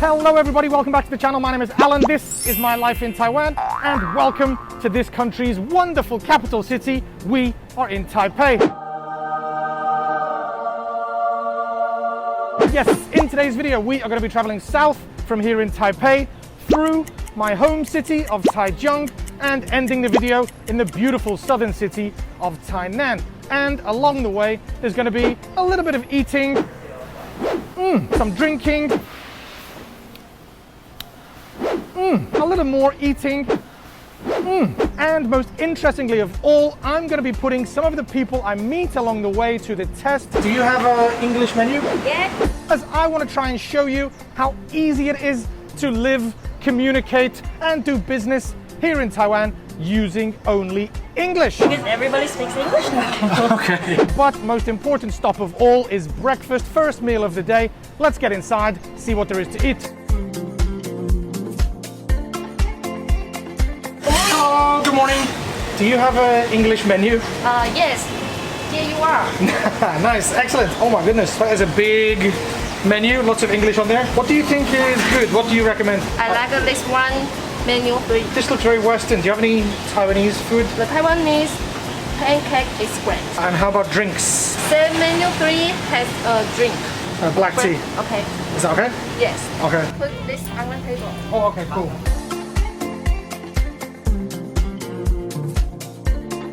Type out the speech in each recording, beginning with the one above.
Hello everybody, welcome back to the channel. My name is Alan, this is my life in Taiwan, and welcome to this country's wonderful capital city. We are in Taipei. Yes, in today's video we are going to be traveling south from here in Taipei through my home city of Taichung and ending the video in the beautiful southern city of Tainan. And along the way there's going to be a little bit of eating, some drinking, a little more eating, and most interestingly of all, I'm going to be putting some of the people I meet along the way to the test. Do you have an English menu? Yes. As I want to try and show you how easy it is to live, communicate, and do business here in Taiwan using only English. Because everybody speaks English now. Okay. But most important stop of all is breakfast, first meal of the day. Let's get inside, see what there is to eat. Hello, good morning. Do you have an English menu? Yes. Here you are. Nice, excellent. Oh my goodness, that is a big menu, lots of English on there. What do you think is good? What do you recommend? I like this one, menu 3. This looks very Western. Do you have any Taiwanese food? The Taiwanese pancake is great. And how about drinks? The menu 3 has a drink. Black tea. Okay. Is that okay? Yes. Okay. Put this on the table. Oh, okay, cool.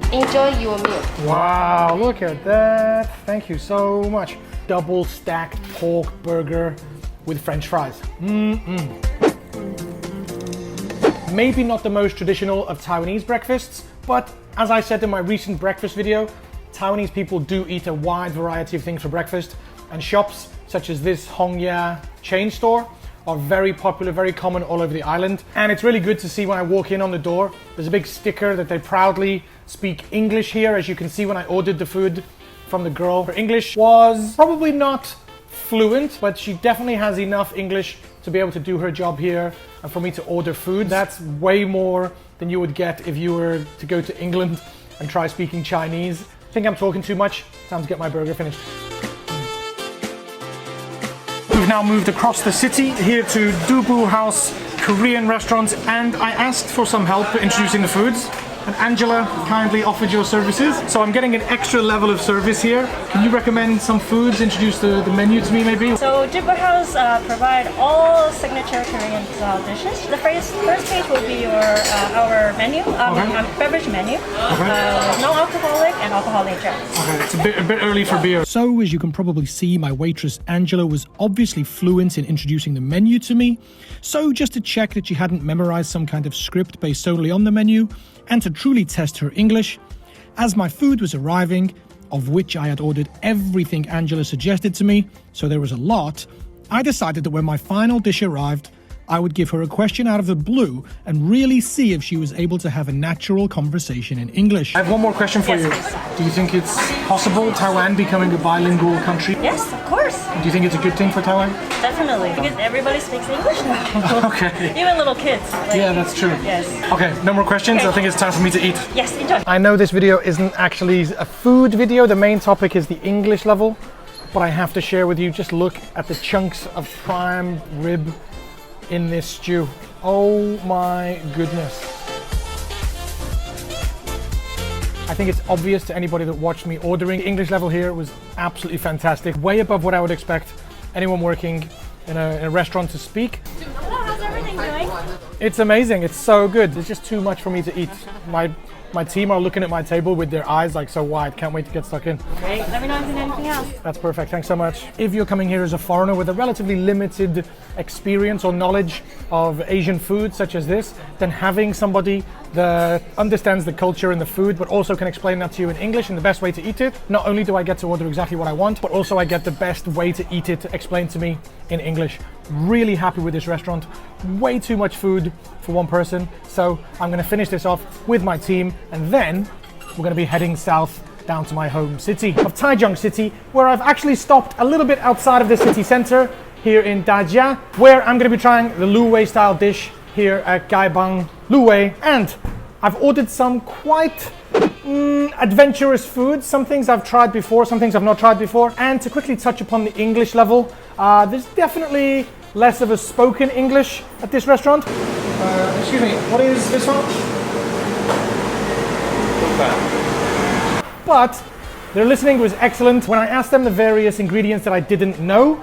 Enjoy your meal. Wow, look at that. Thank you so much. Double stacked pork burger with French fries. Maybe not the most traditional of Taiwanese breakfasts, but as I said in my recent breakfast video, Taiwanese people do eat a wide variety of things for breakfast, and shops such as this Hongya chain store are very popular, very common all over the island. And it's really good to see when I walk in on the door, there's a big sticker that they proudly speak English here. As you can see when I ordered the food from the girl, her English was probably not fluent, but she definitely has enough English to be able to do her job here and for me to order food. That's way more than you would get if you were to go to England and try speaking Chinese. I think I'm talking too much. Time to get my burger finished. We've now moved across the city here to Dubu House Korean restaurant, and I asked for some help introducing the foods. And Angela kindly offered your services, so I'm getting an extra level of service here. Can you recommend some foods, introduce the menu to me maybe? So Dubu House provide all signature Korean dishes. The first page will be our menu, beverage menu, non-alcoholic and alcoholic drinks. Okay, it's a bit early for beer. So as you can probably see, my waitress Angela was obviously fluent in introducing the menu to me. So just to check that she hadn't memorized some kind of script based solely on the menu, and to truly test her English, as my food was arriving, of which I had ordered everything Angela suggested to me, so there was a lot, I decided that when my final dish arrived, I would give her a question out of the blue and really see if she was able to have a natural conversation in English. I have one more question for you. Do you think it's possible, Taiwan becoming a bilingual country? Yes, of course. Do you think it's a good thing for Taiwan? Definitely, because everybody speaks English now. Okay. Even little kids. Yeah, that's true. Yes. Okay, no more questions. Okay. I think it's time for me to eat. Yes, enjoy. I know this video isn't actually a food video. The main topic is the English level, but I have to share with you, just look at the chunks of prime rib in this stew. Oh my goodness. I think it's obvious to anybody that watched me ordering. The English level here was absolutely fantastic. Way above what I would expect anyone working in a restaurant to speak. Hello, how's everything going? It's amazing. It's so good. There's just too much for me to eat. My team are looking at my table with their eyes like so wide. Can't wait to get stuck in. Great. Let me know if you need anything else. That's perfect. Thanks so much. If you're coming here as a foreigner with a relatively limited experience or knowledge of Asian food such as this, then having somebody that understands the culture and the food but also can explain that to you in English and the best way to eat it, not only do I get to order exactly what I want, but also I get the best way to eat it explained to me in English. Really happy with this restaurant. Way too much food for one person, so I'm going to finish this off with my team, and then we're going to be heading south down to my home city of Taichung City, where I've actually stopped a little bit outside of the city center here in Dajia, where I'm going to be trying the Lu Wei style dish here at Kai帮滷味, and I've ordered some quite adventurous foods, some things I've tried before, some things I've not tried before. And to quickly touch upon the English level, there's definitely less of a spoken English at this restaurant. Excuse me, what is this one? But their listening was excellent. When I asked them the various ingredients that I didn't know,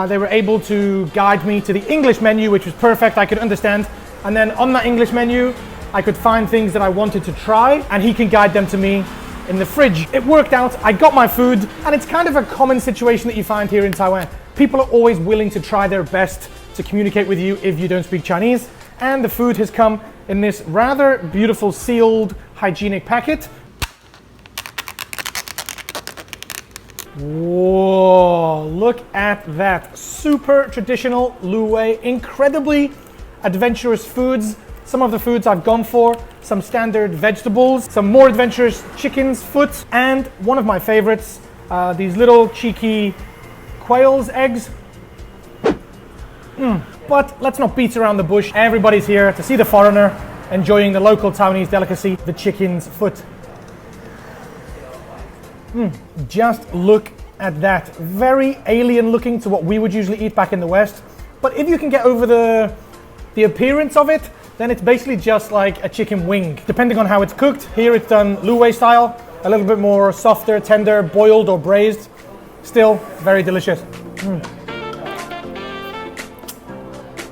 they were able to guide me to the English menu, which was perfect. I could understand. And then on that English menu, I could find things that I wanted to try, and he can guide them to me in the fridge. It worked out. I got my food, and it's kind of a common situation that you find here in Taiwan. People are always willing to try their best to communicate with you if you don't speak Chinese. And the food has come in this rather beautiful sealed hygienic packet. Whoa, look at that. Super traditional Lu-wei, incredibly adventurous foods. Some of the foods I've gone for, some standard vegetables, some more adventurous chicken's foot, and one of my favorites, these little cheeky quail's eggs. But let's not beat around the bush. Everybody's here to see the foreigner enjoying the local Taiwanese delicacy, the chicken's foot. Just look at that. Very alien looking to what we would usually eat back in the West. But if you can get over the appearance of it, then it's basically just like a chicken wing. Depending on how it's cooked, here it's done Lu-wei style, a little bit more softer, tender, boiled or braised. Still very delicious.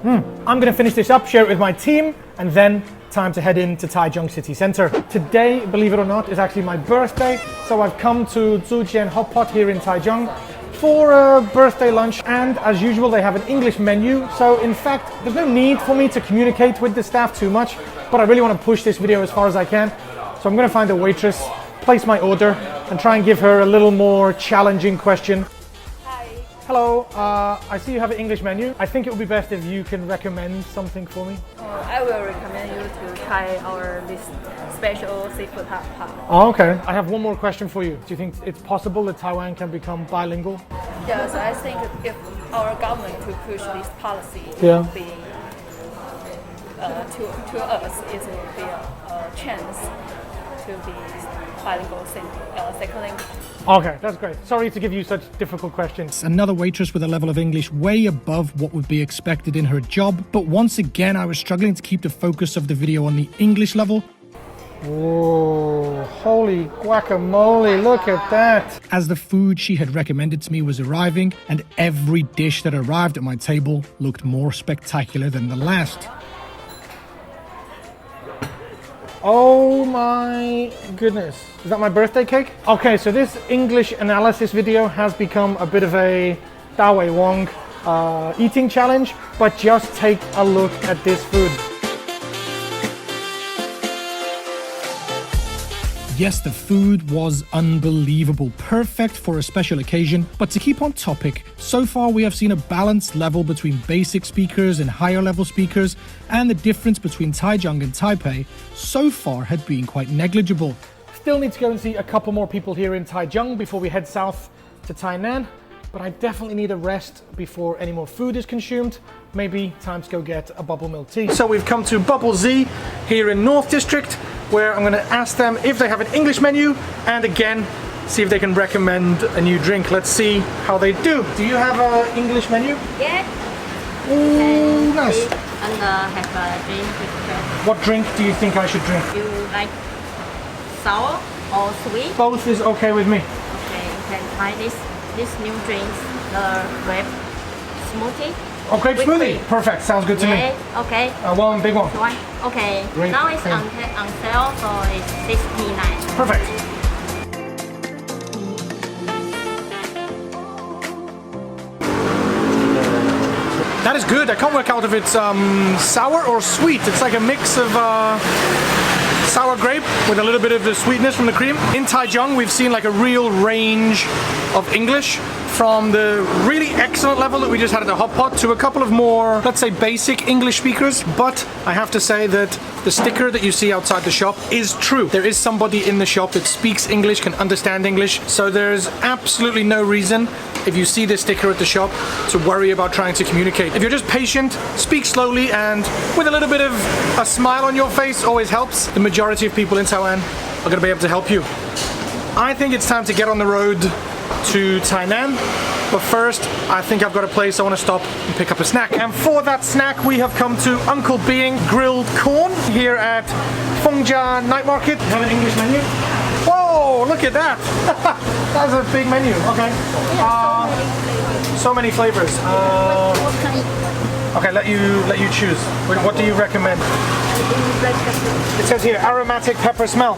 I'm gonna finish this up, share it with my team, and then time to head into Taichung City Center. Today, believe it or not, is actually my birthday, so I've come to Zujian Hot Pot here in Taichung for a birthday lunch, and as usual they have an English menu, so in fact there's no need for me to communicate with the staff too much, but I really want to push this video as far as I can, so I'm going to find a waitress, place my order, and try and give her a little more challenging question. Hello, I see you have an English menu. I think it would be best if you can recommend something for me. I will recommend you to try this special seafood hot pot. Oh, okay. I have one more question for you. Do you think it's possible that Taiwan can become bilingual? Yes, I think if our government could push this policy, it Yeah. would be to us it will be a chance to be bilingual second language. Okay, that's great. Sorry to give you such difficult questions. Another waitress with a level of English way above what would be expected in her job. But once again, I was struggling to keep the focus of the video on the English level. Whoa, holy guacamole, look at that. As the food she had recommended to me was arriving, and every dish that arrived at my table looked more spectacular than the last. Oh my goodness. Is that my birthday cake? Okay, so this English analysis video has become a bit of a TAIWAN eating challenge, but just take a look at this food. Yes, the food was unbelievable, perfect for a special occasion. But to keep on topic, so far we have seen a balanced level between basic speakers and higher level speakers, and the difference between Taichung and Taipei so far had been quite negligible. Still need to go and see a couple more people here in Taichung before we head south to Tainan, but I definitely need a rest before any more food is consumed. Maybe time to go get a bubble milk tea. So we've come to Bubble Z here in North District, where I'm going to ask them if they have an English menu, and again, see if they can recommend a new drink. Let's see how they do. Do you have an English menu? Yeah. Ooh, nice. And have a drink with that. What drink do you think I should drink? You like sour or sweet? Both is okay with me. Okay, you can try this new drinks, the grape smoothie. Oh, grape With smoothie. cream. Perfect. Sounds good to me. Yeah, okay. One big one. One. Okay. Great. Now it's Cream. on sale, so it's 69. Perfect. That is good. I can't work out if it's sour or sweet. It's like a mix of sour grape with a little bit of the sweetness from the cream. In Taichung, we've seen like a real range of English, from the really excellent level that we just had at the hot pot to a couple of more, let's say, basic English speakers. But I have to say that the sticker that you see outside the shop is true. There is somebody in the shop that speaks English, can understand English, so there's absolutely no reason, if you see this sticker at the shop, to worry about trying to communicate. If you're just patient, speak slowly, and with a little bit of a smile on your face always helps. The majority of people in Taiwan are going to be able to help you. I think it's time to get on the road to Tainan But first, I think I've got a place I want to stop and pick up a snack. And for that snack, we have come to Uncle Being Grilled Corn here at Fengjia Night Market. You have an English menu? Whoa, look at that. That's a big menu. Okay. So many flavors. Okay, let you choose. What do you recommend? It says here, aromatic pepper smell.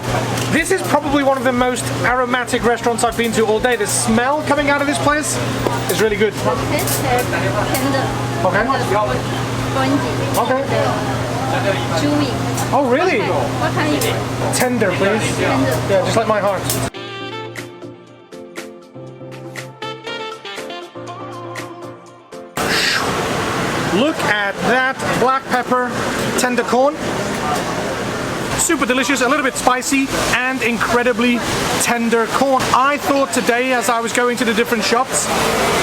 This is probably one of the most aromatic restaurants I've been to all day. The smell coming out of this place is really good. Okay. Okay. Chewy. Oh, really? What kind you get? Tender, please. Yeah, just like my heart. Look at that black pepper tender corn. Super delicious, a little bit spicy, and incredibly tender corn. I thought today, as I was going to the different shops,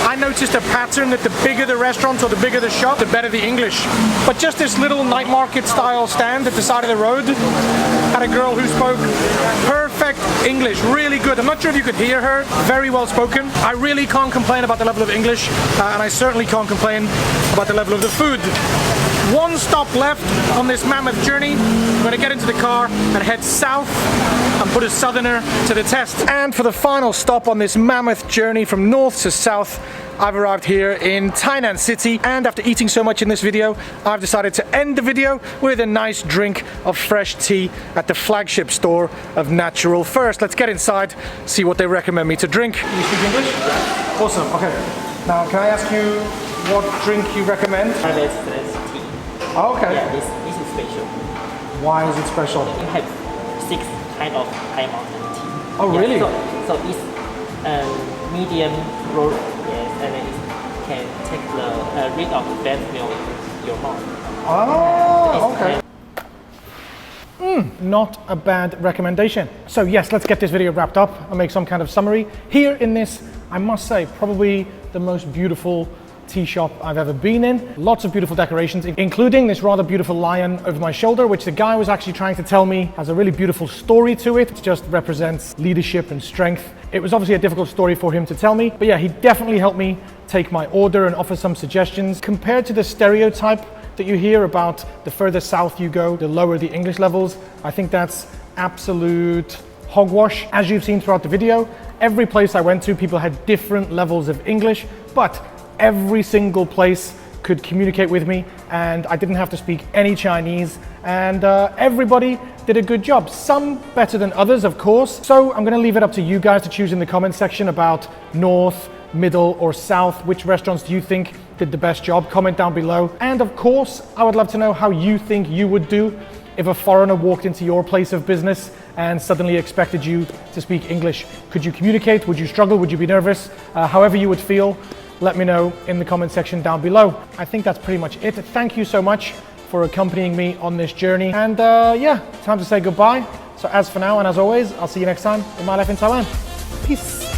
I noticed a pattern that the bigger the restaurant or the bigger the shop, the better the English. But just this little night market style stand at the side of the road had a girl who spoke perfect English, really good. I'm not sure if you could hear her, very well spoken. I really can't complain about the level of English, and I certainly can't complain about the level of the food. One stop left on this mammoth journey. I'm going to get into the car and head south and put a southerner to the test. And for the final stop on this mammoth journey from north to south, I've arrived here in Tainan City, and after eating so much in this video, I've decided to end the video with a nice drink of fresh tea at the flagship store of Natural First. Let's get inside, see what they recommend me to drink. You speak English? Awesome, okay. Now, can I ask you what drink you recommend? Taiwanese tea. Oh, okay. Yeah, this is special. Why is it special? You have 6 kind of Taiwan tea. Oh, really? So it's medium roast, yes, and then it can take the rid of the bad smell in your mouth. Oh, okay. Not a bad recommendation. So yes, let's get this video wrapped up and make some kind of summary. Here in this, I must say, probably the most beautiful tea shop I've ever been in. Lots of beautiful decorations, including this rather beautiful lion over my shoulder, which the guy was actually trying to tell me has a really beautiful story to it. It just represents leadership and strength. It was obviously a difficult story for him to tell me, but yeah, he definitely helped me take my order and offer some suggestions. Compared to the stereotype that you hear about the further south you go, the lower the English levels, I think that's absolute hogwash. As you've seen throughout the video, every place I went to, people had different levels of English, but every single place could communicate with me, and I didn't have to speak any Chinese, and everybody did a good job. Some better than others, of course. So I'm gonna leave it up to you guys to choose in the comment section about north, middle, or south. Which restaurants do you think did the best job? Comment down below. And of course, I would love to know how you think you would do if a foreigner walked into your place of business and suddenly expected you to speak English. Could you communicate? Would you struggle? Would you be nervous? However you would feel, let me know in the comment section down below. I think that's pretty much it. Thank you so much for accompanying me on this journey. And yeah, time to say goodbye. So as for now, and as always, I'll see you next time in my life in Taiwan. Peace.